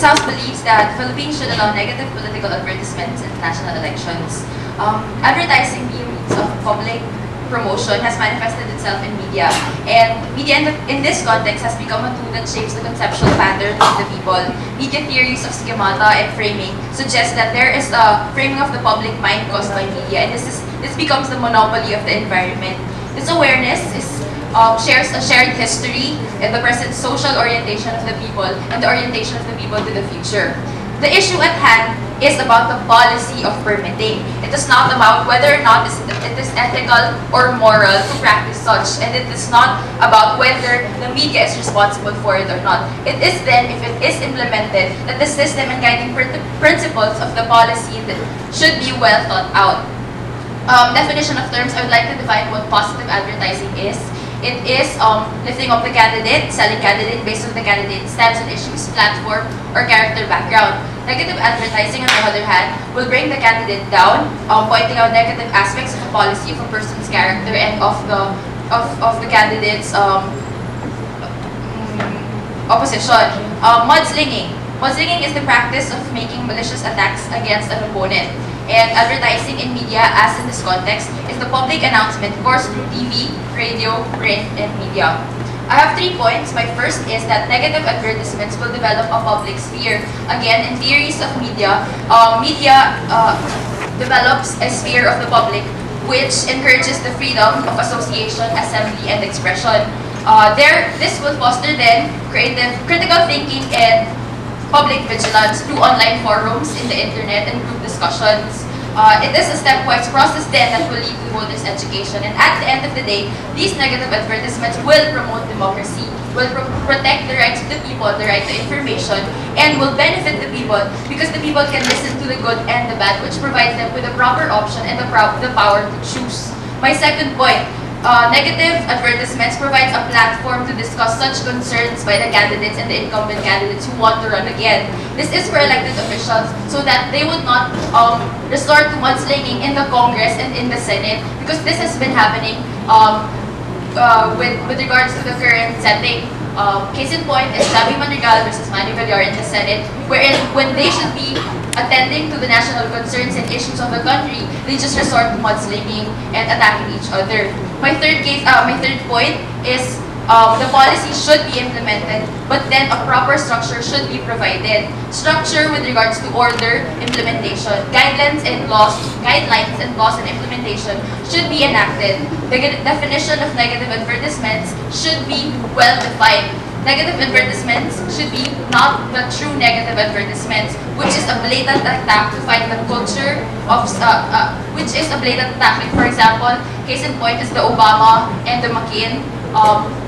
House believes that Philippines should allow negative political advertisements in national elections. Advertising being means of public promotion has manifested itself in media, and media in this context has become a tool that shapes the conceptual pattern of the people. Media theories of schemata and framing suggest that there is a framing of the public mind caused by media, and this becomes the monopoly of the environment. This awareness shares a shared history and the present social orientation of the people and the orientation of the people to the future. The issue at hand is about the policy of permitting. It is not about whether or not it is ethical or moral to practice such, and it is not about whether the media is responsible for it or not. It is then, if it is implemented, that the system and guiding principles of the policy should be well thought out. Definition of terms, I would like to define what positive advertising is. It is lifting up the candidate, selling candidate based on the candidate's stance on issues, platform, or character background. Negative advertising, on the other hand, will bring the candidate down, pointing out negative aspects of a policy, of a person's character, and of the candidate's opposition. Mudslinging. Mudslinging is the practice of making malicious attacks against an opponent. And advertising in media, as in this context, is the public announcement course through TV, radio, print, and media. I have 3 points. My first is that negative advertisements will develop a public sphere. Again, in theories of media, media develops a sphere of the public which encourages the freedom of association, assembly, and expression. This will foster then creative, critical thinking and public vigilance through online forums, in the internet, and group discussions. It is a stepwise process then that will lead to voters' education. And at the end of the day, these negative advertisements will promote democracy, will protect the rights of the people, the right to information, and will benefit the people because the people can listen to the good and the bad, which provides them with a proper option and the power to choose. My second point, negative advertisements provides a platform to discuss such concerns by the candidates and the incumbent candidates who want to run again. This is for elected officials so that they would not resort to mudslinging in the Congress and in the Senate, because this has been happening with regards to the current setting. Case in point is Sabi Madrigal versus Manny Villar in the Senate, wherein when they should be attending to the national concerns and issues of the country, they just resort to mudslinging and attacking each other. My third point is the policy should be implemented, but then a proper structure should be provided. Structure with regards to order, implementation, guidelines and laws and implementation should be enacted. The definition of negative advertisements should be well defined. Negative advertisements should be not the true negative advertisements, which is a blatant attack to fight the culture of, which is a blatant attack. Like for example, case in point is the Obama and the McCain,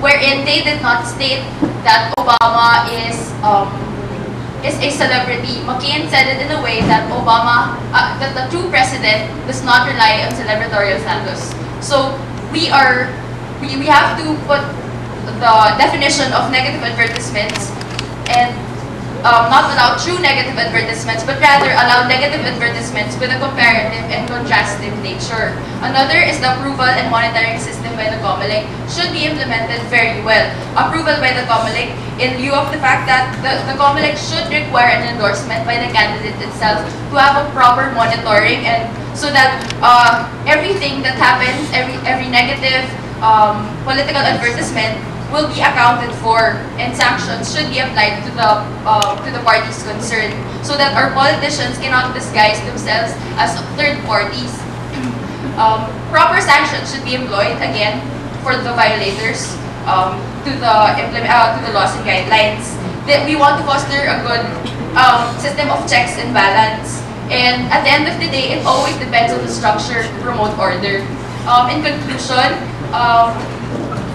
wherein they did not state that Obama is a celebrity. McCain said it in a way that Obama, that the true president does not rely on celebratorial status. So we have to put the definition of negative advertisements and not allow true negative advertisements, but rather allow negative advertisements with a comparative and contrastive nature. Another is the approval and monitoring system by the COMELEC should be implemented very well. Approval by the COMELEC in lieu of the fact that the COMELEC should require an endorsement by the candidate itself to have a proper monitoring, and so that everything that happens, every negative political advertisement will be accounted for, and sanctions should be applied to the parties concerned, so that our politicians cannot disguise themselves as third parties. Proper sanctions should be employed again for the violators to the laws and guidelines. That we want to foster a good system of checks and balance, and at the end of the day, it always depends on the structure to promote order. In conclusion,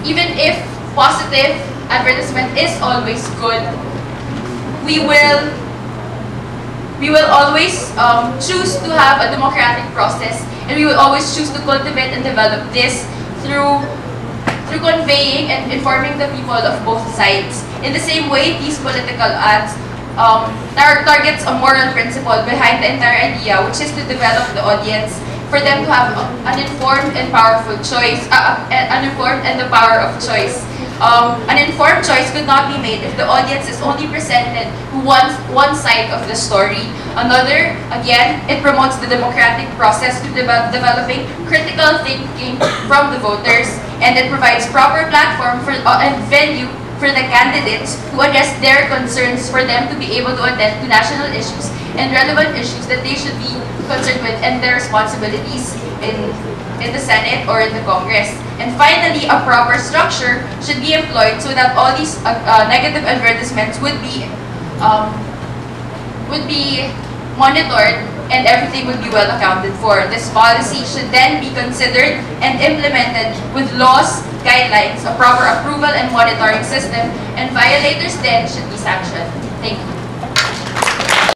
even if positive advertisement is always good, we will always choose to have a democratic process, and we will always choose to cultivate and develop this through conveying and informing the people of both sides. In the same way, these political ads targets a moral principle behind the entire idea, which is to develop the audience for them to have an informed and powerful choice, uninformed and the power of choice. An informed choice could not be made if the audience is only presented one side of the story. Another, again, it promotes the democratic process to developing critical thinking from the voters, and it provides proper platform for and venue for the candidates to address their concerns, for them to be able to attend to national issues and relevant issues that they should be concerned with and their responsibilities in the Senate or in the Congress. And finally, a proper structure should be employed so that all these negative advertisements would be monitored and everything would be well accounted for. This policy should then be considered and implemented with laws, guidelines, a proper approval and monitoring system, and violators then should be sanctioned. Thank you.